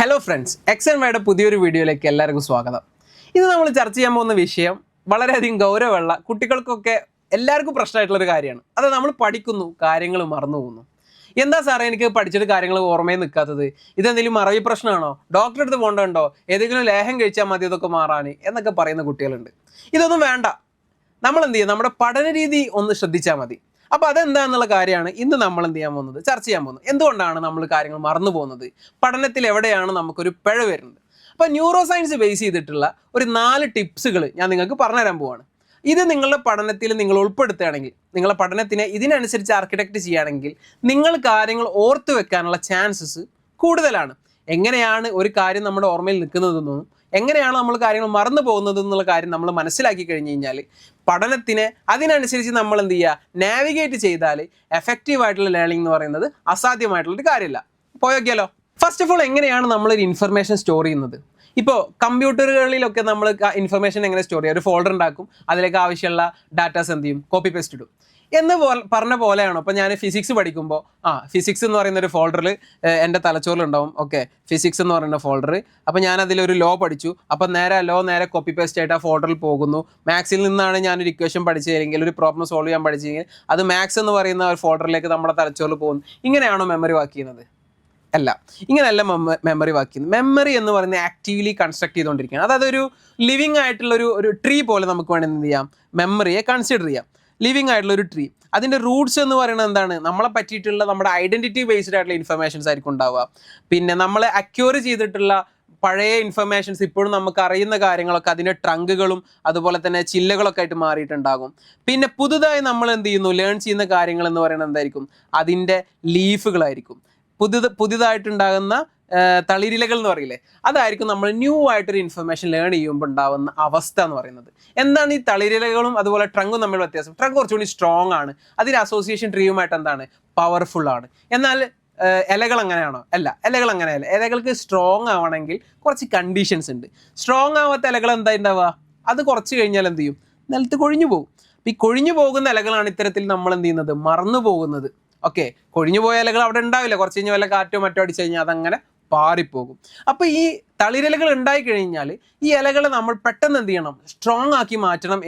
Hello friends, X and വൈയുടെ പുതിയൊരു വീഡിയോയിലേക്ക് എല്ലാവർക്കും സ്വാഗതം. ഇന്ന് നമ്മൾ ചർച്ച ചെയ്യാൻ പോകുന്ന വിഷയം വളരെയധികം ഗൗരവമുള്ള കുട്ടികൾക്കൊക്കെ എല്ലാവർക്കും പ്രശ്നമായിട്ടുള്ളൊരു കാര്യമാണ്. അത് നമ്മൾ പഠിക്കുന്നു, കാര്യങ്ങൾ മറന്നു പോകുന്നു. എന്താ സാറേ എനിക്ക് പഠിച്ചിട്ട് കാര്യങ്ങൾ ഓർമ്മയിൽ നിൽക്കാത്തത്? ഇതെന്തെങ്കിലും മറവി പ്രശ്നമാണോ? ഡോക്ടറെ അടുത്ത് പോകണ്ടോ? ഏതെങ്കിലും ലേഹം കഴിച്ചാൽ മതി ഇതൊക്കെ മാറാൻ എന്നൊക്കെ പറയുന്ന കുട്ടികളുണ്ട്. ഇതൊന്നും വേണ്ട. നമ്മൾ എന്ത് ചെയ്യുക, നമ്മുടെ പഠന രീതി ഒന്ന് ശ്രദ്ധിച്ചാൽ മതി. അപ്പോൾ അതെന്താണെന്നുള്ള കാര്യമാണ് ഇന്ന് നമ്മൾ എന്ത് ചെയ്യാൻ പോകുന്നത്, ചർച്ച ചെയ്യാൻ പോകുന്നത്. എന്തുകൊണ്ടാണ് നമ്മൾ കാര്യങ്ങൾ മറന്നു പോകുന്നത്, പഠനത്തിൽ എവിടെയാണ് നമുക്കൊരു പിഴ വരുന്നത്? അപ്പോൾ ന്യൂറോ സയൻസ് ബേസ് ചെയ്തിട്ടുള്ള ഒരു 4 ടിപ്സുകൾ ഞാൻ നിങ്ങൾക്ക് പറഞ്ഞുതരാൻ പോവാണ്. ഇത് നിങ്ങളുടെ പഠനത്തിൽ നിങ്ങൾ ഉൾപ്പെടുത്തുകയാണെങ്കിൽ, നിങ്ങളുടെ പഠനത്തിനെ ഇതിനനുസരിച്ച് ആർക്കിടെക്റ്റ് ചെയ്യുകയാണെങ്കിൽ നിങ്ങൾ കാര്യങ്ങൾ ഓർത്തു വെക്കാനുള്ള ചാൻസസ് കൂടുതലാണ്. എങ്ങനെയാണ് ഒരു കാര്യം നമ്മുടെ ഓർമ്മയിൽ നിൽക്കുന്നതെന്നും എങ്ങനെയാണ് നമ്മൾ കാര്യങ്ങൾ മറന്നു പോകുന്നത് എന്നുള്ള കാര്യം നമ്മൾ മനസ്സിലാക്കി കഴിഞ്ഞ് കഴിഞ്ഞാൽ പഠനത്തിനെ അതിനനുസരിച്ച് നമ്മൾ എന്ത് ചെയ്യുക, നാവിഗേറ്റ് ചെയ്താൽ എഫക്റ്റീവായിട്ടുള്ള ലേണിംഗ് എന്ന് പറയുന്നത് അസാധ്യമായിട്ടുള്ളൊരു കാര്യമില്ല. പോയോക്കിയാലോ. ഫസ്റ്റ് ഓഫ് ഓൾ, എങ്ങനെയാണ് നമ്മളൊരു ഇൻഫർമേഷൻ സ്റ്റോർ ചെയ്യുന്നത്? ഇപ്പോൾ കമ്പ്യൂട്ടറുകളിലൊക്കെ നമ്മൾ ഇൻഫർമേഷൻ എങ്ങനെ സ്റ്റോർ ചെയ്യുക? ഒരു ഫോൾഡർ ഉണ്ടാക്കും, അതിലേക്ക് ആവശ്യമുള്ള ഡാറ്റാസ് എന്ത് ചെയ്യും, കോപ്പി പേസ്റ്റ് ഇടും എന്ന് പറഞ്ഞ പോലെയാണോ? അപ്പോൾ ഞാൻ ഫിസിക്സ് പഠിക്കുമ്പോൾ ഫിസിക്സ് എന്ന് പറയുന്ന ഒരു ഫോൾഡറിൽ എൻ്റെ തലച്ചോറിലുണ്ടാവും. ഓക്കെ, ഫിസിക്സ് എന്ന് പറയുന്ന ഫോൾഡർ. അപ്പോൾ ഞാൻ അതിലൊരു ലോ പഠിച്ചു. അപ്പോൾ നേരെ കോപ്പി പേസ്റ്റ് ആയിട്ട് ആ ഫോൾഡറിൽ പോകുന്നു. മാത്സിൽ നിന്നാണ് ഞാനൊരു ഇക്വേഷൻ പഠിച്ചതെങ്കിൽ, ഒരു പ്രോബ്ലം സോൾവ് ചെയ്യാൻ പഠിച്ചെങ്കിൽ അത് മാത്സ് എന്ന് പറയുന്ന ഒരു ഫോൾഡറിലേക്ക് നമ്മുടെ തലച്ചോറിൽ പോകുന്നു. ഇങ്ങനെയാണോ മെമ്മറി വാക്ക് ചെയ്യുന്നത്? അല്ല, ഇങ്ങനെയല്ല മെമ്മറി വാക്ക് ചെയ്യുന്നത്. മെമ്മറി എന്ന് പറയുന്നത് ആക്റ്റീവ്ലി കൺസ്ട്രക്ട് ചെയ്തുകൊണ്ടിരിക്കുകയാണ്. അതായത് ഒരു ലിവിങ് ആയിട്ടുള്ള ഒരു ട്രീ പോലെ നമുക്ക് വേണമെങ്കിൽ എന്ത് ചെയ്യാം, മെമ്മറിയെ കൺസിഡർ ചെയ്യാം. ലിവിങ് ആയിട്ടുള്ള ഒരു ട്രീ. അതിൻ്റെ റൂട്ട്സ് എന്ന് പറയുന്നത് എന്താണ്? നമ്മളെ പറ്റിയിട്ടുള്ള നമ്മുടെ ഐഡൻറ്റിറ്റി ബേസ്ഡ് ആയിട്ടുള്ള ഇൻഫർമേഷൻസ് ആയിരിക്കും ഉണ്ടാവുക. പിന്നെ നമ്മളെ അക്യൂർ ചെയ്തിട്ടുള്ള പഴയ ഇൻഫർമേഷൻസ്, ഇപ്പോഴും നമുക്ക് അറിയുന്ന കാര്യങ്ങളൊക്കെ അതിൻ്റെ ട്രങ്കുകളും അതുപോലെ തന്നെ ചില്ലകളൊക്കെ ആയിട്ട് മാറിയിട്ടുണ്ടാകും. പിന്നെ പുതുതായി നമ്മൾ എന്ത് ചെയ്യുന്നു, ലേൺ ചെയ്യുന്ന കാര്യങ്ങൾ എന്ന് പറയുന്നത് എന്തായിരിക്കും? അതിൻ്റെ ലീഫുകളായിരിക്കും. പുതിയതായിട്ടുണ്ടാകുന്ന തളിരിലകൾ എന്ന് പറയില്ലേ, അതായിരിക്കും നമ്മൾ ന്യൂ ആയിട്ടൊരു ഇൻഫർമേഷൻ ലേൺ ചെയ്യുമ്പോൾ ഉണ്ടാകുന്ന അവസ്ഥ എന്ന് പറയുന്നത്. എന്താണ് ഈ തളിരിലകളും അതുപോലെ ട്രങ്കും തമ്മിൽ വ്യത്യാസം? ട്രങ്ക് കുറച്ചുകൂടി സ്ട്രോങ് ആണ്, അതിൻ്റെ അസോസിയേഷൻ ട്രീയുമായിട്ട് എന്താണ്, പവർഫുൾ ആണ്. എന്നാൽ ഇലകൾ അങ്ങനെയാണോ? അല്ല, ഇലകൾ അങ്ങനെയല്ല. ഇലകൾക്ക് സ്ട്രോങ് ആവണമെങ്കിൽ കുറച്ച് കണ്ടീഷൻസ് ഉണ്ട്. സ്ട്രോങ് ആവാത്ത ഇലകൾ എന്താ ഉണ്ടാവുക, അത് കുറച്ച് കഴിഞ്ഞാൽ എന്ത് ചെയ്യും, നിലത്ത് കൊഴിഞ്ഞു പോകും. ഈ കൊഴിഞ്ഞു പോകുന്ന ഇലകളാണ് ഇത്തരത്തിൽ നമ്മൾ എന്ത് ചെയ്യുന്നത്, മറന്നു പോകുന്നത്. ഓക്കെ, കൊഴിഞ്ഞു പോയ ഇലകൾ അവിടെ ഉണ്ടാവില്ല, കുറച്ച് കഴിഞ്ഞ് വല്ല കാറ്റോ മറ്റോ അടിച്ചു കഴിഞ്ഞാൽ അതങ്ങനെ പാറിപ്പോകും. അപ്പോൾ ഈ തളിരിലകൾ ഉണ്ടായി കഴിഞ്ഞാൽ ഈ ഇലകളെ നമ്മൾ പെട്ടെന്ന് എന്ത് ചെയ്യണം, സ്ട്രോങ് ആക്കി മാറ്റണം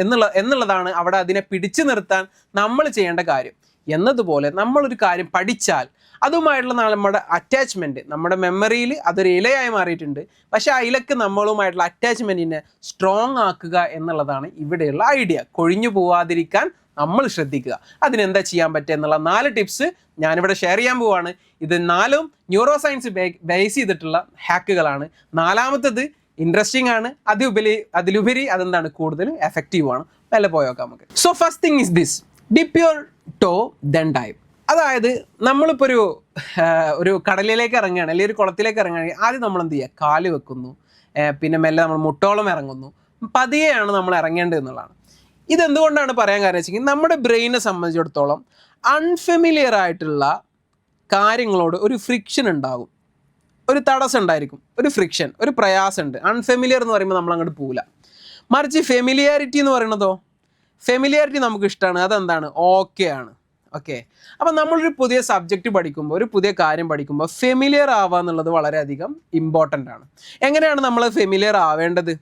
എന്നുള്ളതാണ് അവിടെ അതിനെ പിടിച്ചു നിർത്താൻ നമ്മൾ ചെയ്യേണ്ട കാര്യം. എന്നതുപോലെ നമ്മളൊരു കാര്യം പഠിച്ചാൽ അതുമായിട്ടുള്ള നമ്മുടെ അറ്റാച്ച്മെൻറ്റ്, നമ്മുടെ മെമ്മറിയിൽ അതൊരു ഇലയായി മാറിയിട്ടുണ്ട്. പക്ഷേ ആ ഇലക്ക് നമ്മളുമായിട്ടുള്ള അറ്റാച്ച്മെൻറ്റിനെ സ്ട്രോങ് ആക്കുക എന്നുള്ളതാണ് ഇവിടെയുള്ള ഐഡിയ. കൊഴിഞ്ഞു പോവാതിരിക്കാൻ നമ്മൾ ശ്രദ്ധിക്കുക. അതിനെന്താ ചെയ്യാൻ പറ്റുക എന്നുള്ള 4 ടിപ്സ് ഞാനിവിടെ ഷെയർ ചെയ്യാൻ പോവാണ്. ഇത് 4ഉം ന്യൂറോ സയൻസ് ബേസ് ചെയ്തിട്ടുള്ള ഹാക്കുകളാണ്. 4മത്തേത് ഇൻട്രസ്റ്റിംഗ് ആണ്, അതിലുപരി അതെന്താണ്, കൂടുതൽ എഫക്റ്റീവാണ്. മെല്ലെ പോയോക്കാം നമുക്ക്. So first thing is this: dip your toe then dive. അതായത് നമ്മളിപ്പോൾ ഒരു കടലിലേക്ക് ഇറങ്ങുകയാണ്, അല്ലെങ്കിൽ ഒരു കുളത്തിലേക്ക് ഇറങ്ങുകയാണെങ്കിൽ ആദ്യം നമ്മൾ എന്ത് ചെയ്യുക, കാല് വെക്കുന്നു, പിന്നെ മെല്ലെ നമ്മൾ മുട്ടോളം ഇറങ്ങുന്നു. പതിയെയാണ് നമ്മൾ ഇറങ്ങേണ്ടത് എന്നുള്ളതാണ്. ഇതെന്തുകൊണ്ടാണ് പറയാൻ കാരണം വെച്ചെങ്കിൽ, നമ്മുടെ ബ്രെയിനെ സംബന്ധിച്ചിടത്തോളം അൺഫെമിലിയർ ആയിട്ടുള്ള കാര്യങ്ങളോട് ഒരു ഫ്രിക്ഷൻ ഉണ്ടാകും, ഒരു തടസ്സം ഉണ്ടായിരിക്കും, ഒരു ഫ്രിക്ഷൻ, ഒരു പ്രയാസമുണ്ട്. അൺഫെമിലിയർ എന്ന് പറയുമ്പോൾ നമ്മൾ അങ്ങോട്ട് പോവില്ല. മറിച്ച് ഫെമിലിയാരിറ്റി എന്ന് പറയുന്നതോ, ഫെമിലിയാരിറ്റി നമുക്ക് ഇഷ്ടമാണ്, അതെന്താണ്, ഓക്കെ ആണ്. ഓക്കെ, അപ്പം നമ്മളൊരു പുതിയ സബ്ജക്റ്റ് പഠിക്കുമ്പോൾ, ഒരു പുതിയ കാര്യം പഠിക്കുമ്പോൾ ഫെമിലിയർ ആവുക എന്നുള്ളത് വളരെയധികം ഇമ്പോർട്ടൻ്റ് ആണ്. എങ്ങനെയാണ് നമ്മൾ ഫെമിലിയർ ആവേണ്ടത്?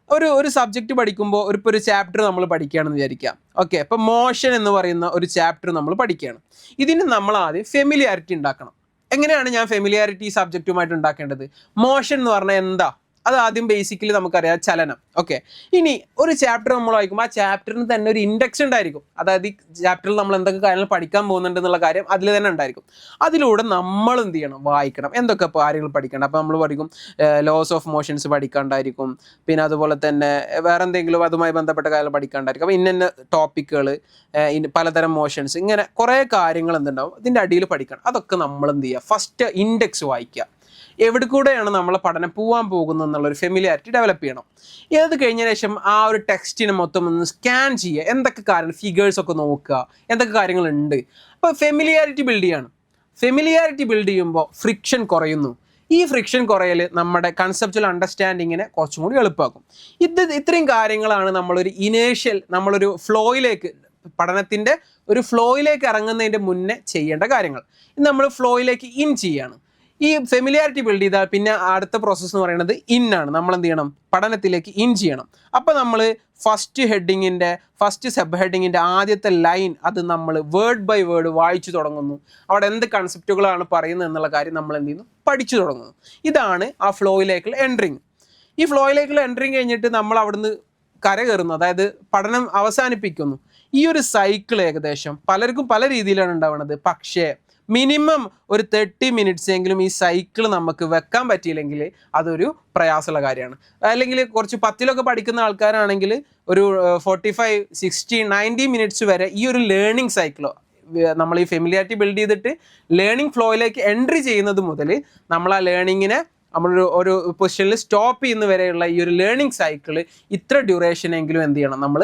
ഒരു സബ്ജക്റ്റ് പഠിക്കുമ്പോൾ ഒരു ചാപ്റ്റർ നമ്മൾ പഠിക്കുകയാണെന്ന് വിചാരിക്കാം. ഓക്കെ, അപ്പോൾ മോഷൻ എന്ന് പറയുന്ന ഒരു ചാപ്റ്റർ നമ്മൾ പഠിക്കുകയാണ്. ഇതിന് നമ്മൾ ആദ്യം ഫെമിലിയാരിറ്റി ഉണ്ടാക്കണം. എങ്ങനെയാണ് ഞാൻ ഫെമിലിയാരിറ്റി സബ്ജക്റ്റുമായിട്ട് ഉണ്ടാക്കേണ്ടത്? മോഷൻ എന്ന് പറഞ്ഞാൽ എന്താ? അത് ആദ്യം ബേസിക്കലി നമുക്കറിയാം, ചലനം. ഓക്കെ, ഇനി ഒരു ചാപ്റ്റർ നമ്മൾ വായിക്കുമ്പോൾ ആ ചാപ്റ്ററിന് തന്നെ ഒരു ഇൻഡെക്സ് ഉണ്ടായിരിക്കും. അതായത് ഈ ചാപ്റ്ററിൽ നമ്മൾ എന്തൊക്കെ കാര്യങ്ങൾ പഠിക്കാൻ പോകുന്നുണ്ട് എന്നുള്ള കാര്യം അതിൽ തന്നെ ഉണ്ടായിരിക്കും. അതിലൂടെ നമ്മൾ എന്ത് ചെയ്യണം, വായിക്കണം. എന്തൊക്കെ കാര്യങ്ങൾ പഠിക്കണം? അപ്പോൾ നമ്മൾ പഠിക്കും, ലോസ് ഓഫ് മോഷൻസ് പഠിക്കാണ്ടായിരിക്കും, പിന്നെ അതുപോലെ തന്നെ വേറെ എന്തെങ്കിലും അതുമായി ബന്ധപ്പെട്ട കാര്യങ്ങൾ പഠിക്കാണ്ടായിരിക്കും. അപ്പോൾ ഇന്ന ടോപ്പിക്കുകൾ, പലതരം മോഷൻസ്, ഇങ്ങനെ കുറേ കാര്യങ്ങൾ എന്തുണ്ടാവും ഇതിൻ്റെ അടിയിൽ പഠിക്കണം. അതൊക്കെ നമ്മൾ എന്ത് ചെയ്യുക, ഫസ്റ്റ് ഇൻഡെക്സ് വായിക്കുക. എവിടെ കൂടെയാണ് നമ്മളെ പഠനം പോകാൻ പോകുന്നത് എന്നുള്ളൊരു ഫെമിലിയാരിറ്റി ഡെവലപ്പ് ചെയ്യണം. ഇത് കഴിഞ്ഞതിന് ശേഷം ആ ഒരു ടെക്സ്റ്റിനെ മൊത്തം ഒന്ന് സ്കാൻ ചെയ്യുക. എന്തൊക്കെ കാര്യങ്ങൾ, ഫിഗേഴ്സൊക്കെ നോക്കുക, എന്തൊക്കെ കാര്യങ്ങളുണ്ട്. അപ്പോൾ ഫെമിലിയാരിറ്റി ബിൽഡ് ചെയ്യാണ്. ഫെമിലിയാരിറ്റി ബിൽഡ് ചെയ്യുമ്പോൾ ഫ്രിക്ഷൻ കുറയുന്നു. ഈ ഫ്രിക്ഷൻ കുറയൽ നമ്മുടെ കൺസെപ്ച്വൽ അണ്ടർസ്റ്റാൻഡിങ്ങിനെ കുറച്ചും കൂടി എളുപ്പമാക്കും. ഇത്രയും കാര്യങ്ങളാണ് നമ്മളൊരു ഫ്ലോയിലേക്ക്, പഠനത്തിൻ്റെ ഒരു ഫ്ലോയിലേക്ക് ഇറങ്ങുന്നതിൻ്റെ മുന്നേ ചെയ്യേണ്ട കാര്യങ്ങൾ. നമ്മൾ ഫ്ലോയിലേക്ക് ഇൻ ചെയ്യാണ്. ഈ ഫെമിലിയാരിറ്റി ബിൽഡ് ചെയ്താൽ പിന്നെ അടുത്ത പ്രോസസ്സ് എന്ന് പറയുന്നത് ആണ്. നമ്മൾ എന്ത് ചെയ്യണം, പഠനത്തിലേക്ക് ഇൻ ചെയ്യണം. അപ്പോൾ നമ്മൾ ഫസ്റ്റ് സബ് ഹെഡിങ്ങിൻ്റെ ആദ്യത്തെ ലൈൻ അത് നമ്മൾ വേർഡ് ബൈ വേർഡ് വായിച്ചു തുടങ്ങുന്നു. അവിടെ എന്ത് കൺസെപ്റ്റുകളാണ് പറയുന്നത് എന്നുള്ള കാര്യം നമ്മൾ എന്ത് ചെയ്യുന്നു, പഠിച്ചു തുടങ്ങുന്നു. ഇതാണ് ആ ഫ്ലോയിലേക്കുള്ള എൻട്രിങ്. ഈ ഫ്ലോയിലേക്കുള്ള എൻട്രിങ് കഴിഞ്ഞിട്ട് നമ്മൾ അവിടുന്ന് കരകയറുന്നു, അതായത് പഠനം അവസാനിപ്പിക്കുന്നു. ഈ ഒരു സൈക്കിൾ ഏകദേശം പലർക്കും പല രീതിയിലാണ് ഉണ്ടാവുന്നത്. പക്ഷേ മിനിമം ഒരു 30 മിനിറ്റ്സ് എങ്കിലും ഈ സൈക്കിൾ നമുക്ക് വെക്കാൻ പറ്റിയില്ലെങ്കിൽ അതൊരു പ്രയാസമുള്ള കാര്യമാണ്. അല്ലെങ്കിൽ കുറച്ച് 10ലൊക്കെ പഠിക്കുന്ന ആൾക്കാരാണെങ്കിൽ ഒരു 45, 60, 90 മിനിറ്റ്സ് വരെ ഈ ഒരു ലേണിംഗ് സൈക്കിളോ നമ്മൾ ഈ ഫെമിലിയാരിറ്റി ബിൽഡ് ചെയ്തിട്ട് ലേണിംഗ് ഫ്ലോയിലേക്ക് എൻട്രി ചെയ്യുന്നത് മുതൽ നമ്മൾ ആ ലേണിങ്ങിനെ നമ്മളൊരു പൊസിഷനിൽ സ്റ്റോപ്പ് ചെയ്യുന്ന വരെയുള്ള ഈ ഒരു ലേണിംഗ് സൈക്കിൾ ഇത്ര ഡ്യൂറേഷൻ എങ്കിലും എന്ത് ചെയ്യണം, നമ്മൾ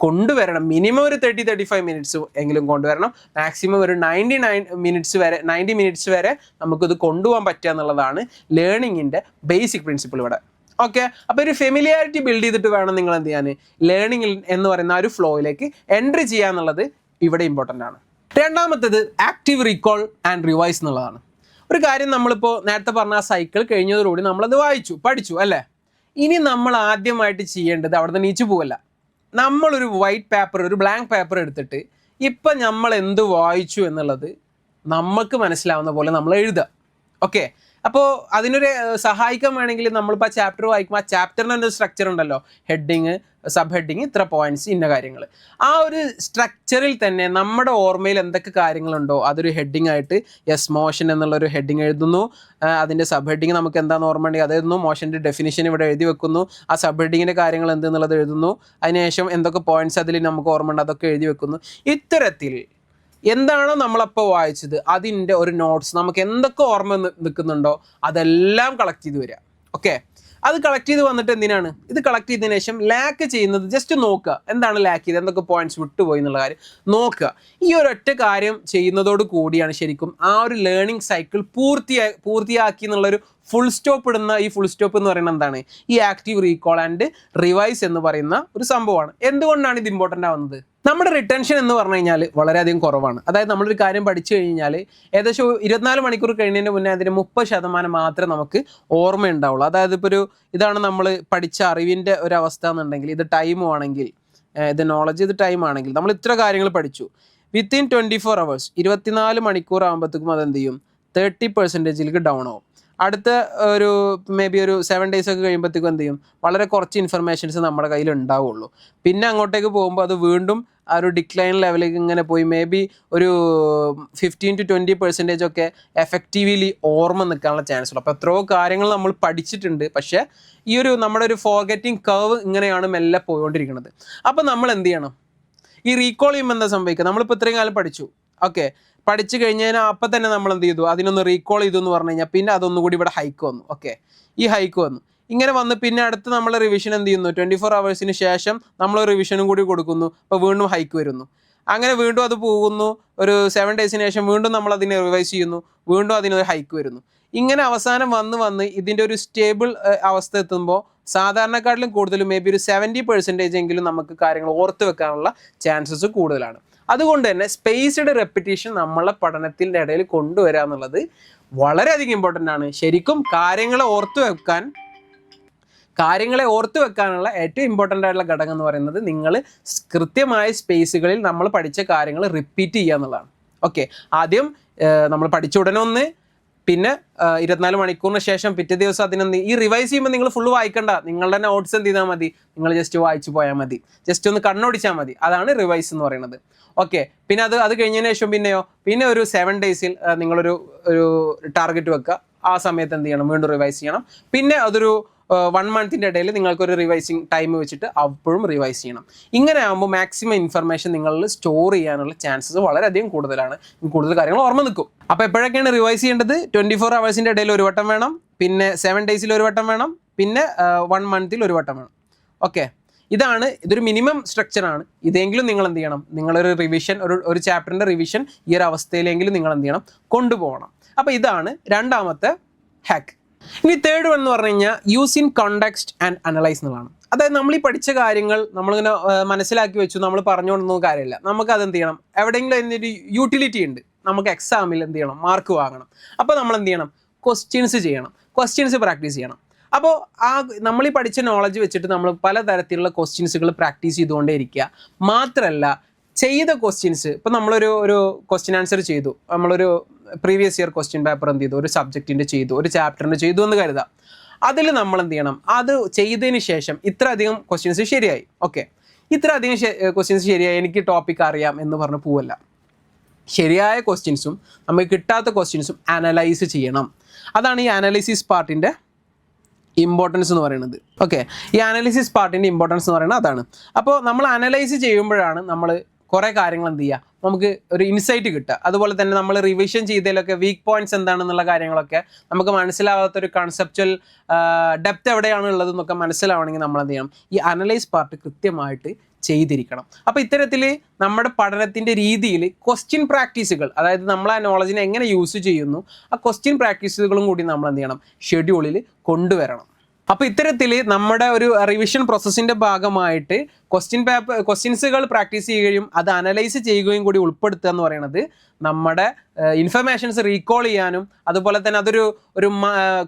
കൊണ്ടുവരണം. മിനിമം ഒരു 30-35 മിനിറ്റ്സ് എങ്കിലും കൊണ്ടുവരണം. മാക്സിമം ഒരു 90 മിനിറ്റ്സ് വരെ നമുക്കിത് കൊണ്ടുപോകാൻ പറ്റുക എന്നുള്ളതാണ് ലേണിങ്ങിൻ്റെ ബേസിക് പ്രിൻസിപ്പിൾ ഇവിടെ. ഓക്കെ, അപ്പോൾ ഒരു ഫെമിലിയാരിറ്റി ബിൽഡ് ചെയ്തിട്ട് വേണം നിങ്ങൾ എന്ത് ചെയ്യാൻ, ലേണിംഗ് എന്ന് പറയുന്ന ആ ഒരു ഫ്ലോയിലേക്ക് എൻട്രി ചെയ്യുക എന്നുള്ളത് ഇവിടെ ഇമ്പോർട്ടൻ്റ് ആണ്. രണ്ടാമത്തേത് ആക്റ്റീവ് റീകോൾ ആൻഡ് റിവൈസ് എന്നുള്ളതാണ്. ഒരു കാര്യം നമ്മളിപ്പോൾ നേരത്തെ പറഞ്ഞ ആ സൈക്കിൾ കഴിഞ്ഞതോടുകൂടി നമ്മളത് പഠിച്ചു അല്ലേ. ഇനി നമ്മൾ ആദ്യമായിട്ട് ചെയ്യേണ്ടത് അവിടെ നിന്ന് നീച്ചു പോകല്ല. നമ്മളൊരു ഒരു ബ്ലാങ്ക് പേപ്പർ എടുത്തിട്ട് ഇപ്പം നമ്മൾ എന്ത് വായിച്ചു എന്നുള്ളത് നമുക്ക് മനസ്സിലാവുന്ന പോലെ നമ്മൾ എഴുതുക. ഓക്കെ, അപ്പോൾ അതിനൊരു സഹായിക്കാൻ വേണമെങ്കിൽ നമ്മളിപ്പോൾ ആ ചാപ്റ്റർ വായിക്കുമ്പോൾ ആ ചാപ്റ്ററിന് ഒരു സ്ട്രക്ചർ ഉണ്ടല്ലോ, ഹെഡിങ്, സബ് ഹെഡിങ്, ഇത്ര പോയിന്റ്സ്, ഇന്ന കാര്യങ്ങൾ. ആ ഒരു സ്ട്രക്ചറിൽ തന്നെ നമ്മുടെ ഓർമ്മയിൽ എന്തൊക്കെ കാര്യങ്ങളുണ്ടോ അതൊരു ഹെഡിങ് ആയിട്ട് മോഷൻ എന്നുള്ളൊരു ഹെഡിങ് എഴുതുന്നു. അതിൻ്റെ സബ് ഹെഡിങ് നമുക്ക് എന്താണെന്ന് ഓർമ്മ ഉണ്ടെങ്കിൽ അതെഴുതുന്നു. മോഷൻ്റെ ഡെഫിനിഷൻ ഇവിടെ എഴുതി വെക്കുന്നു. ആ സബ് ഹെഡിങ്ങിൻ്റെ കാര്യങ്ങൾ എന്തെന്നുള്ളത് എഴുതുന്നു. അതിനുശേഷം എന്തൊക്കെ പോയിന്റ്സ് അതിൽ നമുക്ക് ഓർമ്മ ഉണ്ട് അതൊക്കെ എഴുതി വെക്കുന്നു. ഇത്തരത്തിൽ എന്താണോ നമ്മളപ്പോൾ വായിച്ചത് അതിൻ്റെ ഒരു നോട്ട്സ് നമുക്ക് എന്തൊക്കെ ഓർമ്മ നിൽക്കുന്നുണ്ടോ അതെല്ലാം കളക്ട് ചെയ്ത് വരിക. ഓക്കെ, അത് കളക്ട് ചെയ്ത് വന്നിട്ട് എന്തിനാണ്, ഇത് കളക്ട് ചെയ്തതിന് ശേഷം ലാക്ക് ചെയ്യുന്നത് ജസ്റ്റ് നോക്കുക, എന്താണ് ലാക്ക് ചെയ്തത്, എന്തൊക്കെ പോയിന്റ്സ് വിട്ടുപോയി എന്നുള്ള കാര്യം നോക്കുക. ഈ ഒരൊറ്റ കാര്യം ചെയ്യുന്നതോട് കൂടിയാണ് ശരിക്കും ആ ഒരു ലേണിംഗ് സൈക്കിൾ പൂർത്തിയാക്കി എന്നുള്ളൊരു ഫുൾ സ്റ്റോപ്പ് ഇടുന്ന. ഈ ഫുൾ സ്റ്റോപ്പ് എന്ന് പറയുന്നത് എന്താണ്, ഈ ആക്റ്റീവ് റീകോൾ ആൻഡ് റിവൈസ് എന്ന് പറയുന്ന ഒരു സംഭവമാണ്. എന്തുകൊണ്ടാണ് ഇത് ഇമ്പോർട്ടൻ്റ് ആവുന്നത്? നമ്മുടെ റിട്ടൻഷൻ എന്ന് പറഞ്ഞു കഴിഞ്ഞാൽ വളരെയധികം കുറവാണ്. അതായത് നമ്മളൊരു കാര്യം പഠിച്ചു കഴിഞ്ഞാൽ ഏകദേശം 24 മണിക്കൂർ കഴിയുന്നതിന് മുന്നേ അതിന് 30% മാത്രമേ നമുക്ക് ഓർമ്മ ഉണ്ടാവുള്ളൂ. അതായത് ഇപ്പോൾ ഇതാണ് നമ്മൾ പഠിച്ച അറിവിൻ്റെ ഒരു അവസ്ഥ എന്നുണ്ടെങ്കിൽ, ഇത് ടൈം ആണെങ്കിൽ, ഇത് നോളജ്, ഇത് ടൈം ആണെങ്കിൽ നമ്മൾ ഇത്ര കാര്യങ്ങൾ പഠിച്ചു. വിത്തിൻ 24 hours 24 മണിക്കൂർ ആകുമ്പോഴത്തേക്കും അതെന്ത് ചെയ്യും, 30% ഡൗൺ ആവും. അടുത്ത ഒരു മേ ബി ഒരു 7 days ഒക്കെ കഴിയുമ്പോഴത്തേക്കും എന്ത് ചെയ്യും, വളരെ കുറച്ച് ഇൻഫർമേഷൻസ് നമ്മുടെ കയ്യിൽ ഉണ്ടാവുള്ളൂ. പിന്നെ അങ്ങോട്ടേക്ക് പോകുമ്പോൾ അത് വീണ്ടും ആ ഒരു ഡിക്ലൈൻ ലെവലിലേക്ക് ഇങ്ങനെ പോയി മേ ബി ഒരു 15-20% ഒക്കെ എഫക്റ്റീവ്ലി ഓർമ്മ നിൽക്കാനുള്ള ചാൻസ് ഉള്ളൂ. അപ്പോൾ എത്രയോ കാര്യങ്ങൾ നമ്മൾ പഠിച്ചിട്ടുണ്ട്, പക്ഷേ ഈ ഒരു നമ്മുടെ ഒരു ഫോർഗറ്റിംഗ് കർവ് ഇങ്ങനെയാണ് മെല്ലെ പോയിക്കൊണ്ടിരിക്കുന്നത്. അപ്പോൾ നമ്മൾ എന്ത് ചെയ്യണം, ഈ റീകോൾ ചെയ്യുമ്പോൾ എന്താ സംഭവിക്കുക, നമ്മളിപ്പോൾ ഇത്രയും കാലം പഠിച്ചു, ഓക്കെ, പഠിച്ചു കഴിഞ്ഞാൽ അപ്പം തന്നെ നമ്മൾ എന്ത് ചെയ്തു, അതിനൊന്ന് റീകോൾ ചെയ്തു എന്ന് പറഞ്ഞു കഴിഞ്ഞാൽ പിന്നെ അതൊന്നുകൂടി ഇവിടെ ഹൈക്ക് വന്നു. ഓക്കെ, ഈ ഹൈക്ക് വന്നു, ഇങ്ങനെ വന്ന് പിന്നെ അടുത്ത് നമ്മൾ റിവിഷൻ എന്ത് ചെയ്യുന്നു, 24 hours ശേഷം നമ്മൾ റിവിഷനും കൂടി കൊടുക്കുന്നു. അപ്പോൾ വീണ്ടും ഹൈക്ക് വരുന്നു. അങ്ങനെ വീണ്ടും അത് പോകുന്നു. ഒരു 7 days ശേഷം വീണ്ടും നമ്മൾ അതിനെ റിവൈസ് ചെയ്യുന്നു, വീണ്ടും അതിനൊരു ഹൈക്ക് വരുന്നു. ഇങ്ങനെ അവസാനം വന്ന് ഇതിൻ്റെ ഒരു സ്റ്റേബിൾ അവസ്ഥ എത്തുമ്പോൾ സാധാരണക്കാട്ടിലും കൂടുതൽ മേ ബി ഒരു 70% എങ്കിലും നമുക്ക് കാര്യങ്ങൾ ഓർത്ത് വെക്കാനുള്ള ചാൻസസ് കൂടുതലാണ്. അതുകൊണ്ട് തന്നെ സ്പേസ്ഡ് റെപ്പിറ്റീഷൻ നമ്മളെ പഠനത്തിൻ്റെ ഇടയിൽ കൊണ്ടുവരിക എന്നുള്ളത് വളരെയധികം ഇമ്പോർട്ടൻ്റ് ആണ്. ശരിക്കും കാര്യങ്ങളെ ഓർത്ത് വെക്കാനുള്ള ഏറ്റവും ഇമ്പോർട്ടൻ്റ് ആയിട്ടുള്ള ഘടകം എന്ന് പറയുന്നത് നിങ്ങൾ കൃത്യമായ സ്പേസുകളിൽ നമ്മൾ പഠിച്ച കാര്യങ്ങൾ റിപ്പീറ്റ് ചെയ്യുക എന്നുള്ളതാണ്. ഓക്കെ, ആദ്യം നമ്മൾ പഠിച്ച ഉടനെ പിന്നെ 24 മണിക്കൂറിന് ശേഷം പിറ്റേ ദിവസം അതിനെന്ത് ഈ റിവൈസ് ചെയ്യുമ്പോൾ നിങ്ങൾ ഫുള്ള് വായിക്കണ്ട, നിങ്ങളുടെ നോട്ട്സ് എന്ത് ചെയ്താൽ മതി, നിങ്ങൾ ജസ്റ്റ് വായിച്ചു പോയാൽ മതി, ജസ്റ്റ് ഒന്ന് കണ്ണോടിച്ചാൽ മതി. അതാണ് റിവൈസ് എന്ന് പറയുന്നത്. ഓക്കെ, പിന്നെ അത് കഴിഞ്ഞതിന് ശേഷം പിന്നെ ഒരു 7 days നിങ്ങളൊരു ടാർഗറ്റ് വെക്കുക. ആ സമയത്ത് എന്ത് ചെയ്യണം, വീണ്ടും റിവൈസ് ചെയ്യണം. പിന്നെ അതൊരു 1 month ഇടയിൽ നിങ്ങൾക്കൊരു റിവൈസിങ് ടൈം വെച്ചിട്ട് അപ്പോഴും റിവൈസ് ചെയ്യണം. ഇങ്ങനെ ആകുമ്പോൾ മാക്സിമം ഇൻഫർമേഷൻ നിങ്ങളിൽ സ്റ്റോർ ചെയ്യാനുള്ള ചാൻസസ് വളരെയധികം കൂടുതലാണ്. കൂടുതൽ കാര്യങ്ങൾ ഓർമ്മ നിൽക്കും. അപ്പോൾ എപ്പോഴൊക്കെയാണ് റിവൈസ് ചെയ്യേണ്ടത്, 24 hours ഇടയിൽ ഒരു വട്ടം വേണം, പിന്നെ 7 days ഒരു വട്ടം വേണം, പിന്നെ 1 month ഒരു വട്ടം വേണം. ഓക്കെ, ഇതൊരു മിനിമം സ്ട്രക്ചറാണ്. ഇതെങ്കിലും നിങ്ങൾ എന്ത് ചെയ്യണം, നിങ്ങളൊരു റിവിഷൻ, ഒരു ചാപ്റ്ററിൻ്റെ റിവിഷൻ ഈ ഒരു അവസ്ഥയിലെങ്കിലും നിങ്ങൾ എന്ത് ചെയ്യണം, കൊണ്ടുപോകണം. അപ്പോൾ ഇതാണ് രണ്ടാമത്തെ ഹാക്ക്. ഇനി തേർഡ് വൺ എന്ന് പറഞ്ഞു കഴിഞ്ഞാൽ use in context and analyse എന്നുള്ളതാണ്. അതായത് നമ്മൾ ഈ പഠിച്ച കാര്യങ്ങൾ നമ്മളിങ്ങനെ മനസ്സിലാക്കി വെച്ചു, നമ്മൾ പറഞ്ഞുകൊണ്ടൊന്നും കാര്യമില്ല. നമുക്കത് എന്ത് ചെയ്യണം, എവിടെയെങ്കിലും അതിൻ്റെ ഒരു യൂട്ടിലിറ്റി ഉണ്ട്, നമുക്ക് എക്സാമിൽ എന്ത് ചെയ്യണം, മാർക്ക് വാങ്ങണം. അപ്പോൾ നമ്മൾ എന്ത് ചെയ്യണം, ക്വസ്റ്റ്യൻസ് ചെയ്യണം, ക്വസ്റ്റ്യൻസ് പ്രാക്ടീസ് ചെയ്യണം. അപ്പോൾ നമ്മൾ ഈ പഠിച്ച നോളജ് വെച്ചിട്ട് നമ്മൾ പലതരത്തിലുള്ള ക്വസ്റ്റ്യൻസുകൾ പ്രാക്ടീസ് ചെയ്തുകൊണ്ടേ ഇരിക്കുക. മാത്രമല്ല ചെയ്ത ക്വസ്റ്റ്യൻസ്, ഇപ്പോൾ നമ്മളൊരു ക്വസ്റ്റ്യൻ ആൻസർ ചെയ്തു, നമ്മളൊരു പ്രീവിയസ് ഇയർ ക്വസ്റ്റ്യൻ പേപ്പർ എന്ത് ചെയ്തു, ഒരു സബ്ജക്റ്റിൻ്റെ ചെയ്തു, ഒരു ചാപ്റ്ററിൻ്റെ ചെയ്തു എന്ന് കരുതാം. അതിൽ നമ്മൾ എന്ത് ചെയ്യണം, അത് ചെയ്തതിന് ശേഷം ഇത്ര അധികം ക്വസ്റ്റ്യൻസ് ശരിയായി, ഓക്കെ, ഇത്ര അധികം ക്വസ്റ്റ്യൻസ് ശരിയായി, എനിക്ക് ടോപ്പിക് അറിയാം എന്ന് പറഞ്ഞ് പോവല്ല. ശരിയായ ക്വസ്റ്റ്യൻസും നമുക്ക് കിട്ടാത്ത ക്വസ്റ്റ്യൻസും അനലൈസ് ചെയ്യണം. അതാണ് ഈ അനാലിസിസ് പാർട്ടിൻ്റെ ഇമ്പോർട്ടൻസ് എന്ന് പറയുന്നത്. ഓക്കെ, ഈ അനാലിസിസ് പാർട്ടിൻ്റെ ഇമ്പോർട്ടൻസ് എന്ന് പറയുന്നത് അതാണ്. അപ്പോൾ നമ്മൾ അനലൈസ് ചെയ്യുമ്പോഴാണ് നമ്മൾ കുറേ കാര്യങ്ങൾ എന്ത് ചെയ്യുക, നമുക്ക് ഒരു ഇൻസൈറ്റ് കിട്ടുക. അതുപോലെ തന്നെ നമ്മൾ റിവിഷൻ ചെയ്തതിലൊക്കെ വീക്ക് പോയിന്റ്സ് എന്താണെന്നുള്ള കാര്യങ്ങളൊക്കെ നമുക്ക് മനസ്സിലാവാത്തൊരു കൺസെപ്ച്വൽ ഡെപ്ത് എവിടെയാണ് ഉള്ളതെന്നൊക്കെ മനസ്സിലാവണമെങ്കിൽ നമ്മൾ എന്ത് ചെയ്യണം, ഈ അനലൈസ് പാർട്ട് കൃത്യമായിട്ട് ചെയ്തിരിക്കണം. അപ്പോൾ ഇത്തരത്തിൽ നമ്മുടെ പഠനത്തിൻ്റെ രീതിയിൽ ക്വസ്റ്റ്യൻ പ്രാക്ടീസുകൾ, അതായത് നമ്മൾ ആ നോളജിനെ എങ്ങനെ യൂസ് ചെയ്യുന്നു, ആ ക്വസ്റ്റ്യൻ പ്രാക്ടീസുകളും കൂടി നമ്മൾ എന്ത് ചെയ്യണം, ഷെഡ്യൂളിൽ കൊണ്ടുവരണം. അപ്പോൾ ഇത്തരത്തിൽ നമ്മുടെ ഒരു റിവിഷൻ പ്രോസസ്സിൻ്റെ ഭാഗമായിട്ട് ക്വസ്റ്റ്യൻസുകൾ പ്രാക്ടീസ് ചെയ്യുകയും അത് അനലൈസ് ചെയ്യുകയും കൂടി ഉൾപ്പെടുത്തുക എന്ന് പറയുന്നത് നമ്മുടെ ഇൻഫർമേഷൻസ് റീകോൾ ചെയ്യാനും അതുപോലെ തന്നെ അതൊരു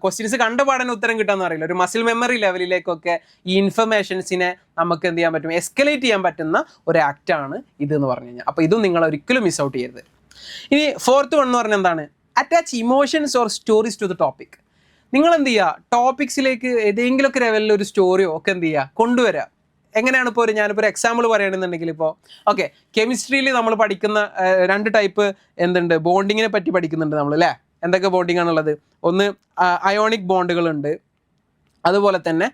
ക്വസ്റ്റ്യൻസ് കണ്ടുപാടാൻ ഉത്തരം കിട്ടാന്ന് അറിയില്ല, ഒരു മസിൽ മെമ്മറി ലെവലിലേക്കൊക്കെ ഈ ഇൻഫർമേഷൻസിനെ നമുക്ക് എന്ത് ചെയ്യാൻ പറ്റും, എസ്കലേറ്റ് ചെയ്യാൻ പറ്റുന്ന ഒരു ആക്റ്റാണ് ഇതെന്ന് പറഞ്ഞു കഴിഞ്ഞാൽ. അപ്പോൾ ഇതും നിങ്ങൾ ഒരിക്കലും മിസ് ഔട്ട് ചെയ്യരുത്. ഇനി ഫോർത്ത് വൺ എന്ന് പറഞ്ഞാൽ എന്താണ്, attach emotions or stories to the topic. നിങ്ങൾ എന്ത് ചെയ്യുക, ടോപ്പിക്സിലേക്ക് ഏതെങ്കിലുമൊക്കെ ലെവലിൽ ഒരു സ്റ്റോറിയോ ഒക്കെ എന്ത് ചെയ്യുക, കൊണ്ടുവരിക. എങ്ങനെയാണ് ഇപ്പോൾ ഞാനിപ്പോൾ ഒരു എക്സാമ്പിൾ പറയുകയാണെന്നുണ്ടെങ്കിൽ, ഇപ്പോൾ ഓക്കെ, കെമിസ്ട്രിയിൽ നമ്മൾ പഠിക്കുന്ന 2 ടൈപ്പ് എന്തുണ്ട്, ബോണ്ടിങ്ങിനെ പറ്റി പഠിക്കുന്നുണ്ട് നമ്മൾ അല്ലേ. എന്തൊക്കെ ബോണ്ടിങ് ആണുള്ളത്, ഒന്ന് അയോണിക് ബോണ്ടുകളുണ്ട്, അതുപോലെ തന്നെ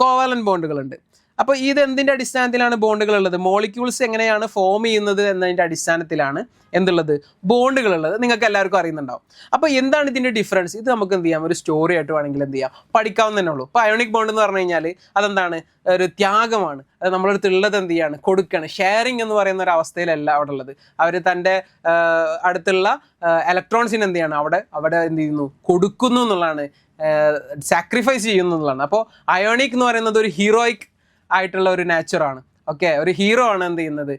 കോവാലന്റ് ബോണ്ടുകളുണ്ട്. അപ്പോൾ ഇത് എന്തിൻ്റെ അടിസ്ഥാനത്തിലാണ് ബോണ്ടുകൾ ഉള്ളത്, മോളിക്യൂൾസ് എങ്ങനെയാണ് ഫോം ചെയ്യുന്നത് എന്നതിൻ്റെ അടിസ്ഥാനത്തിലാണ് എന്തുള്ളത്, ബോണ്ടുകളുള്ളത്. നിങ്ങൾക്ക് എല്ലാവർക്കും അറിയുന്നുണ്ടാവും. അപ്പോൾ എന്താണ് ഇതിൻ്റെ ഡിഫറൻസ്, ഇത് നമുക്ക് എന്ത് ചെയ്യാം, ഒരു സ്റ്റോറി ആയിട്ട് വേണമെങ്കിൽ എന്ത് ചെയ്യാം, പഠിക്കാവുന്ന തന്നെ ഉള്ളൂ. ഇപ്പോൾ അയോണിക് ബോണ്ട് എന്ന് പറഞ്ഞു കഴിഞ്ഞാൽ അതെന്താണ്, ഒരു ത്യാഗമാണ്. അത് നമ്മളടുത്ത് ഉള്ളത് എന്ത് ചെയ്യാണ്, കൊടുക്കുകയാണ്. ഷെയറിങ് എന്ന് പറയുന്ന ഒരു അവസ്ഥയിലല്ല അവിടെ ഉള്ളത്. അവർ തൻ്റെ അടുത്തുള്ള ഇലക്ട്രോൺസിന് എന്ത് ചെയ്യാണ്, അവിടെ എന്ത് ചെയ്യുന്നു, കൊടുക്കുന്നു എന്നുള്ളതാണ്, സാക്രിഫൈസ് ചെയ്യുന്നു എന്നുള്ളതാണ്. അപ്പോൾ അയോണിക് എന്ന് പറയുന്നത് ഒരു ഹീറോയിക് ആയിട്ടുള്ള ഒരു നേച്ചറാണ്. ഓക്കെ, ഒരു ഹീറോ ആണ് എന്ത് ചെയ്യുന്നത്,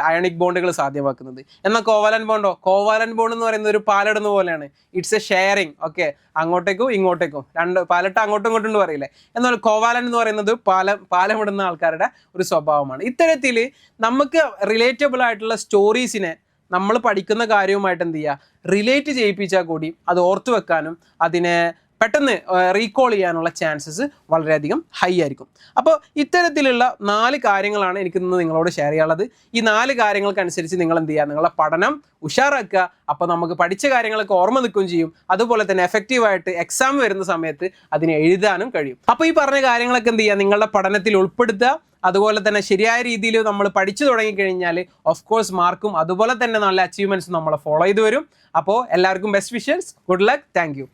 അയോണിക് ബോണ്ടുകൾ സാധ്യമാക്കുന്നത്. എന്നാൽ കോവാലന്റ് ബോണ്ട് എന്ന് പറയുന്നത് ഒരു പാലടുന്ന പോലെയാണ്. It's A sharing. ഓക്കെ, അങ്ങോട്ടേക്കും ഇങ്ങോട്ടേക്കും, പാലട്ട് അങ്ങോട്ടും ഇങ്ങോട്ടും എന്ന് പറയില്ലേ. എന്നാൽ കോവാലന്റ് എന്ന് പറയുന്നത് പാലമിടുന്ന ആൾക്കാരുടെ ഒരു സ്വഭാവമാണ്. ഇത്തരത്തിൽ നമുക്ക് റിലേറ്റബിൾ ആയിട്ടുള്ള സ്റ്റോറീസിനെ നമ്മൾ പഠിക്കുന്ന കാര്യവുമായിട്ട് എന്ത് ചെയ്യുക, റിലേറ്റ് ചെയ്യിപ്പിച്ചാൽ കൂടി അത് ഓർത്തു വെക്കാനും അതിനെ പെട്ടെന്ന് റീകോൾ ചെയ്യാനുള്ള ചാൻസസ് വളരെയധികം ഹൈ ആയിരിക്കും. അപ്പോൾ ഇത്തരത്തിലുള്ള 4 കാര്യങ്ങളാണ് എനിക്കിന്ന് നിങ്ങളോട് ഷെയർ ചെയ്യാനുള്ളത്. ഈ 4 കാര്യങ്ങൾക്കനുസരിച്ച് നിങ്ങൾ എന്ത് ചെയ്യുക, നിങ്ങളുടെ പഠനം ഉഷാറാക്കുക. അപ്പോൾ നമുക്ക് പഠിച്ച കാര്യങ്ങളൊക്കെ ഓർമ്മ നിൽക്കുകയും ചെയ്യും. അതുപോലെ തന്നെ എഫക്റ്റീവായിട്ട് എക്സാം വരുന്ന സമയത്ത് അതിനെ എഴുതാനും കഴിയും. അപ്പോൾ ഈ പറഞ്ഞ കാര്യങ്ങളൊക്കെ എന്ത് ചെയ്യുക, നിങ്ങളുടെ പഠനത്തിൽ ഉൾപ്പെടുത്തുക. അതുപോലെ തന്നെ ശരിയായ രീതിയിൽ നമ്മൾ പഠിച്ചു തുടങ്ങിക്കഴിഞ്ഞാൽ ഓഫ് കോഴ്സ് മാർക്കും അതുപോലെ തന്നെ നല്ല അച്ചീവ്മെൻറ്റ്സും നമ്മളെ ഫോളോ ചെയ്ത് വരും. അപ്പോൾ എല്ലാവർക്കും best wishes, good luck, thank you.